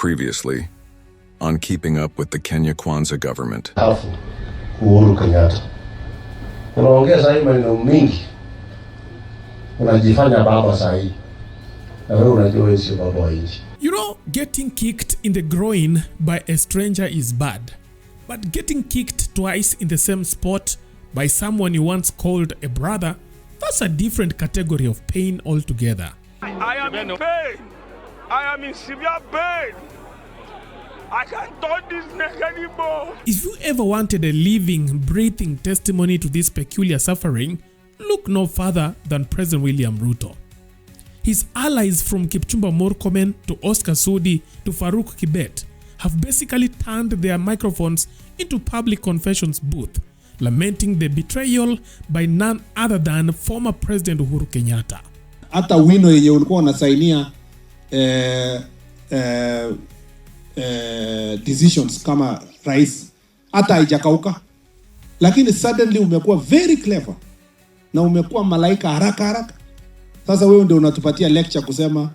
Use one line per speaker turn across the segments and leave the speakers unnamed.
Previously, on Keeping Up with the Kenya Kwanza government.
Uhuru Kenyatta. Unaongea sahi maneno mingi. Unajifanya baba sahi. Na wewe unajua wewe sio baba wa nchi.
You know, getting kicked in the groin by a stranger is bad. But getting kicked twice in the same spot by someone you once called a brother, that's a different category of pain altogether.
I am in pain. I am in severe pain. I can't touch this neck anymore.
If you ever wanted a living, breathing testimony to this peculiar suffering, look no further than President William Ruto. His allies from Kipchumba Murkomen to Oscar Sudi to Farouk Kibet have basically turned their microphones into public confessions booth, lamenting the betrayal by none other than former President Uhuru Kenyatta.
Hata wino yenye ulikuwa unasainia decisions kama rais hata haijakauka, lakini suddenly umekuwa very clever na umekuwa malaika haraka. Sasa wewe ndio unatupatia lecture kusema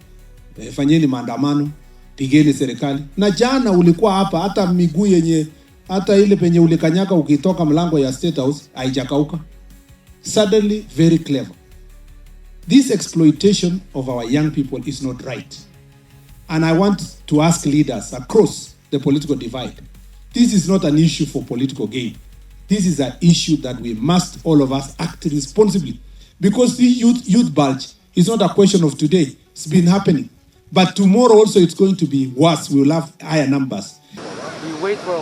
fanyeni maandamano, pigeni serikali. Na jana ulikuwa hapa, hata miguu yenye hata ile penye ulikanyaka ukitoka mlango ya State House haijakauka. Suddenly very clever. This exploitation of our young people is not right. And I want to ask leaders across the political divide. This is not an issue for political gain. This is an issue that we must, all of us, act responsibly. Because the youth bulge is not a question of today. It's been happening. But tomorrow also it's going to be worse. We will have higher numbers.
We wait for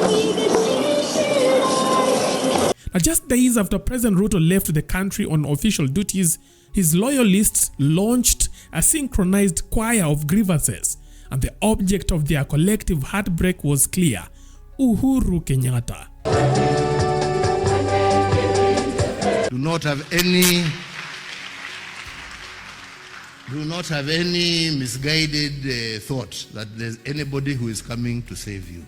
Now, just days after President Ruto left the country on official duties, his loyalists launched a synchronized choir of grievances, and the object of their collective heartbreak was clear: Uhuru Kenyatta.
Do not have any misguided thought that there's anybody who is coming to save you.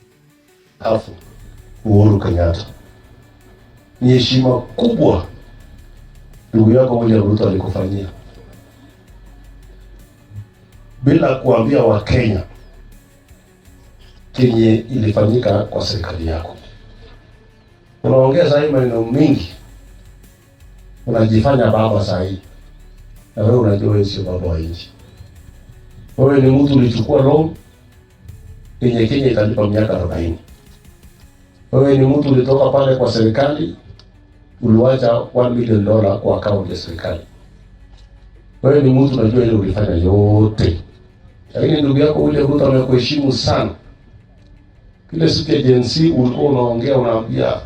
Uhuru Kenyatta. Ni heshima kubwa ndugu yako William Ruto alikufanyia. Bila kuambia wa Kenya kenye ilifanyika kwa serikali yako. Unaongea sahi maneno mingi. Unajifanya baba sahi. Na wewe unajua wewe sio baba wa nchi. Wewe ni mtu ulichukua loan yenye Kenya italipa miaka 40. Wewe ni mtu ulitoka pale kwa serikali, uliwacha $1 million kwa account ya serikali. Wewe ni mtu unajua ile ulifanya yote. Lakini ndugu yako William Ruto amekuheshimu sana. Kile siku ya Gen Z ulikuwa unaongea unaambia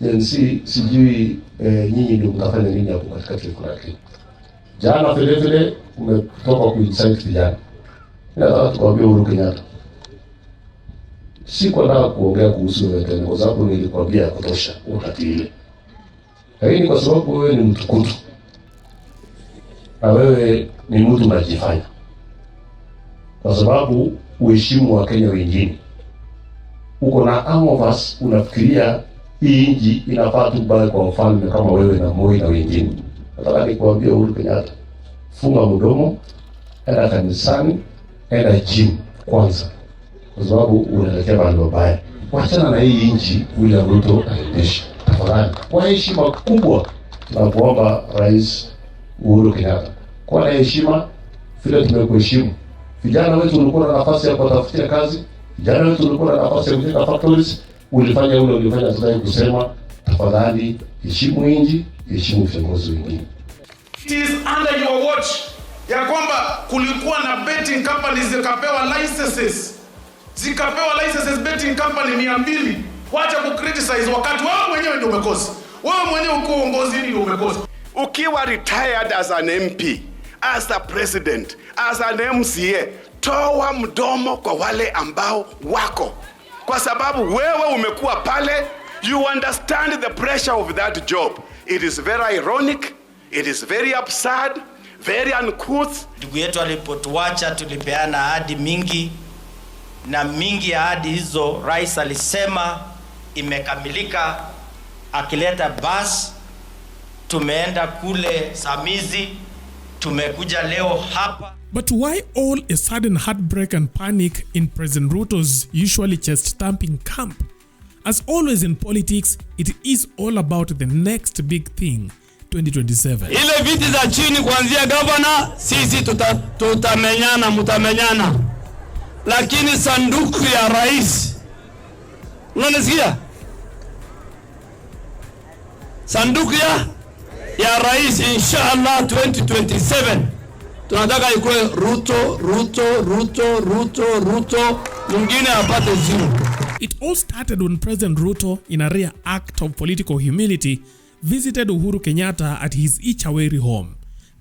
Gen Z sijui nyinyi ndio mtafanya nini hapo katika taifa lake. Jana vile umetoka kuinsight vijana. Nataka tukwambie Uhuru Kenyatta. Siko nataka kuongea kuhusu wewe tena kwa sababu nilikwambia kutosha wakati ile. Lakini kwa sababu wewe ni mtukutu. Na wewe ni mtu unajifanya. Kwa sababu uheshimu wa Kenya wengine. Uko na arm of us unafikiria hii nchi inafaa tu bali kwa mfalme kama wewe na Moi na wengine. Nataka nikwambie Uhuru Kenyatta, funga mdomo, enda kanisani, enda gym kwanza. Kwa sababu unaelekea mahali pabaya. Wachana na hii nchi William Ruto aendeshe. Tafadhali. Kwa heshima kubwa tunakuomba Rais Uhuru Kenyatta. Kwa heshima vile tumekuheshimu. Vijana wetu walikuwa na nafasi ya kutafutia kazi. Vijana wetu walikuwa na nafasi ya kujenga factories. Ulifanya tutaki kusema tafadhali heshimu nchi, heshimu viongozi wengine.
It is under your watch ya kwamba kulikuwa na betting companies zikapewa licenses. Betting company 200. Wacha ku-criticize wakati wewe mwenyewe ndio umekosa. Wewe mwenyewe uko uongozi ndio umekosa. Ukiwa retired as an MP, as a president, as an MCA, toa mdomo kwa wale ambao wako. Kwa sababu wewe umekuwa pale, you understand the pressure of that job. It is very ironic, it is very absurd, very uncouth.
Ndugu yetu alipotuacha tulipeana ahadi mingi, na mingi ya ahadi hizo rais alisema imekamilika. Akileta bus, tumeenda kule Samizi, tumekuja leo hapa.
But why all a sudden heartbreak and panic in President Ruto's usually chest-thumping camp? As always in politics, it is all about the next big thing, 2027.
Ile viti za chini kuanzia governor, sisi tutamenyana, mutamenyana. Lakini sanduku ya rais, unanisikia? Sanduku ya rais inshallah 2027. Tunataka ikuwe Ruto, mwingine apate zero.
It all started when President Ruto, in a rare act of political humility, visited Uhuru Kenyatta at his Ichaweri home,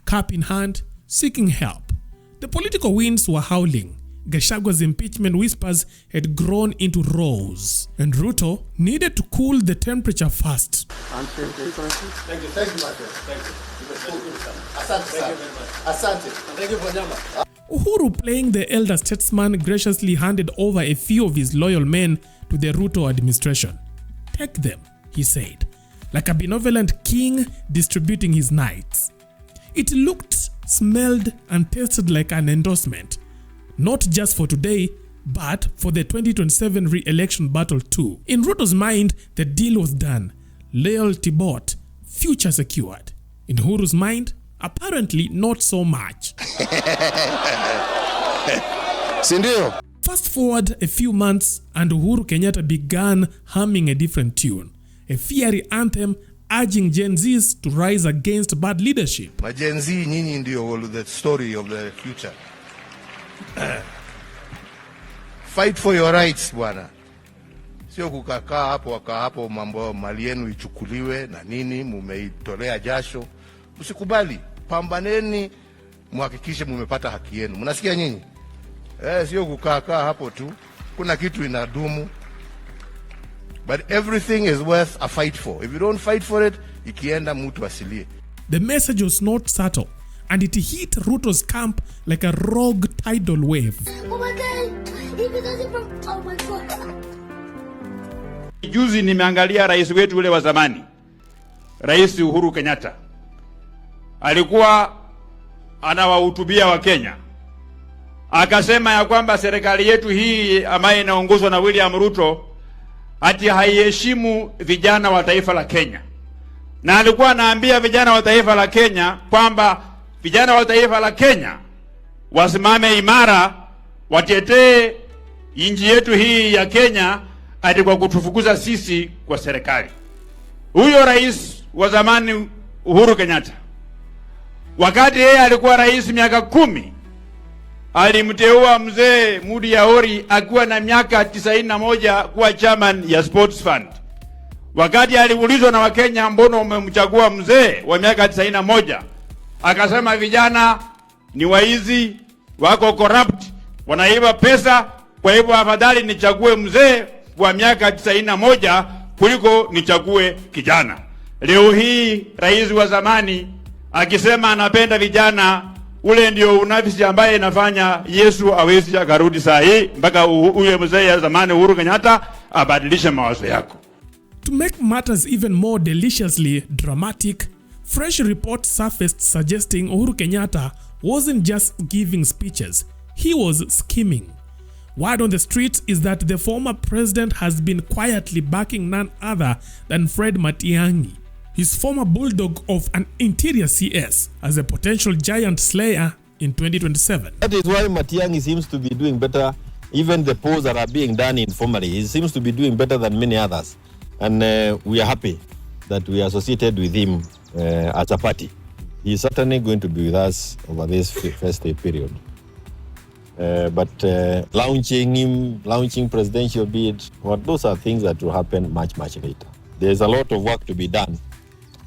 cup in hand, seeking help. The political winds were howling. Gachagwa's impeachment whispers had grown into roars, and Ruto needed to cool the temperature fast.
Thank you, my friend. Thank you.
Uhuru, playing the elder statesman, graciously handed over a few of his loyal men to the Ruto administration. Take them, he said, like a benevolent king distributing his knights. It looked, smelled, and tasted like an endorsement. Not just for today, but for the 2027 re-election battle too. In Ruto's mind, the deal was done. Loyalty bought, future secured. In Uhuru's mind, apparently not so much.
Sindio?
Fast forward a few months and Uhuru Kenyatta began humming a different tune. A fiery anthem urging Gen Zs to rise against bad leadership.
My Gen Z, nyinyi ndio the story of the future. Fight for your rights, bwana. Sio kukakaa hapo mambo mali yenu ichukuliwe na nini, mumeitolea jasho. Usikubali. Pambaneni, muhakikishe mumepata haki yenu. Mnasikia nyinyi? Sio kukaa hapo tu. Kuna kitu inadumu. But everything is worth a fight for. If you don't fight for it, ikienda mtu asilie.
The message was not subtle, and it hit Ruto's camp like a rogue tidal wave.
Oh my God! Oh my God!
Juzi nimeangalia rais wetu ule wa zamani, Rais Uhuru Kenyatta. Alikuwa anawahutubia wa Kenya. Akasema ya kwamba serikali yetu hii ambayo inaongozwa na William Ruto ati haiheshimu vijana wa taifa la Kenya. Na alikuwa anaambia vijana wa taifa la Kenya kwamba vijana wa taifa la Kenya wasimame imara, watetee nchi yetu hii ya Kenya ati kwa kutufukuza sisi kwa serikali. Huyo rais wa zamani Uhuru Kenyatta, wakati yeye alikuwa rais miaka 10, alimteua mzee Mudi Yaori akiwa na miaka 91 kuwa chairman ya Sports Fund. Wakati aliulizwa na Wakenya, mbona umemchagua mzee wa miaka 91? Akasema vijana ni waizi, wako corrupt, wanaiba pesa, kwa hivyo afadhali nichague mzee wa miaka 91 kuliko nichague kijana. Leo hii rais wa zamani akisema anapenda vijana, ule ndio unafisi ambaye inafanya Yesu awezi akarudi saa hii mpaka ule mzee ya zamani Uhuru Kenyatta abadilishe mawazo yako.
To make matters even more deliciously dramatic, fresh reports surfaced suggesting Uhuru Kenyatta wasn't just giving speeches, he was scheming. Word on the streets is that the former president has been quietly backing none other than Fred Matiangi, his former bulldog of an interior CS, as a potential giant slayer in 2027.
That is why Matiangi seems to be doing better. Even the polls that are being done informally, he seems to be doing better than many others. And we are happy that we are associated with him as a party. He is certainly going to be with us over this festive period. But launching presidential bid, well, those are things that will happen much later. There's a lot of work to be done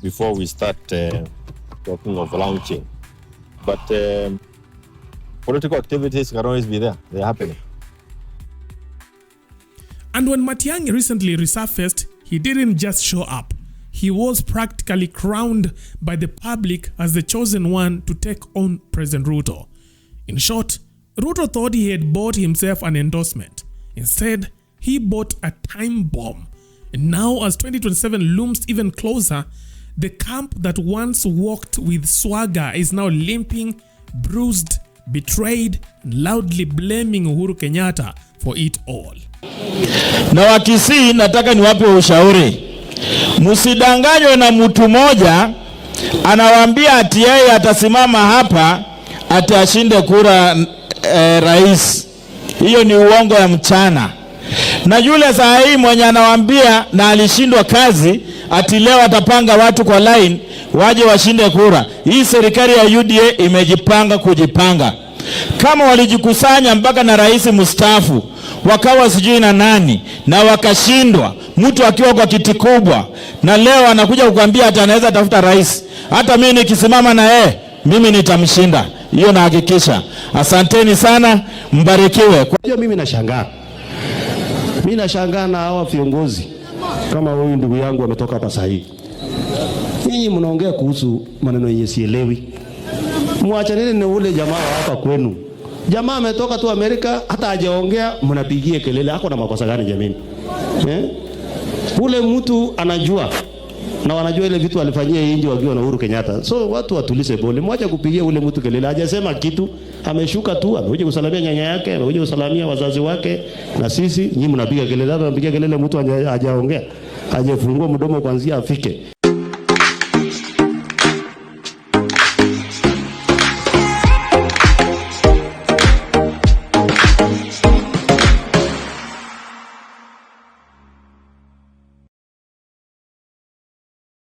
before we start talking of launching. But political activities can always be there. They're happening.
And when Matiangi recently resurfaced, he didn't just show up. He was practically crowned by the public as the chosen one to take on President Ruto. In short, Ruto thought he had bought himself an endorsement. Instead, he bought a time bomb. And now, as 2027 looms even closer, the camp that once walked with swagger is now limping, bruised, betrayed and loudly blaming Uhuru Kenyatta for it all.
Na Wakisii nataka niwape ushauri. Msidanganywe na mtu moja anawaambia ati yeye atasimama hapa atashinde kura rais. Hiyo ni uongo ya mchana. Na yule saa hii mwenye anawaambia na alishindwa kazi ati leo atapanga watu kwa line waje washinde kura. Hii serikali ya UDA imejipanga kujipanga. Kama walijikusanya mpaka na rais mstaafu wakawa sijui na nani na wakashindwa, mtu akiwa kwa kiti kubwa, na leo anakuja kukuambia ati anaweza tafuta rais, hata mimi nikisimama na yeye mimi nitamshinda. Hiyo nahakikisha. Asanteni sana, mbarikiwe.
Kwa mimi nashangaa. Mimi nashangaa na hawa viongozi kama huyu ndugu yangu ametoka hapa sasa hivi. Nyinyi mnaongea kuhusu maneno yenye sielewi. Muachaneni na ule jamaa hapa kwenu. Jamaa ametoka tu Amerika, hata hajaongea mnapigie kelele. Hako na makosa gani jamani? Ule mtu anajua na wanajua ile vitu alifanyia inji wakiwa na Uhuru Kenyatta. So watu watulize bole. Mwache kupigia ule mtu kelele. Hajasema kitu, ameshuka tu, amekuja kusalamia nyanya yake, amekuja kusalamia wazazi wake, na sisi nyinyi mnapiga kelele. Hata mnapiga kelele mtu hajaongea. Hajafungua mdomo kwanza afike.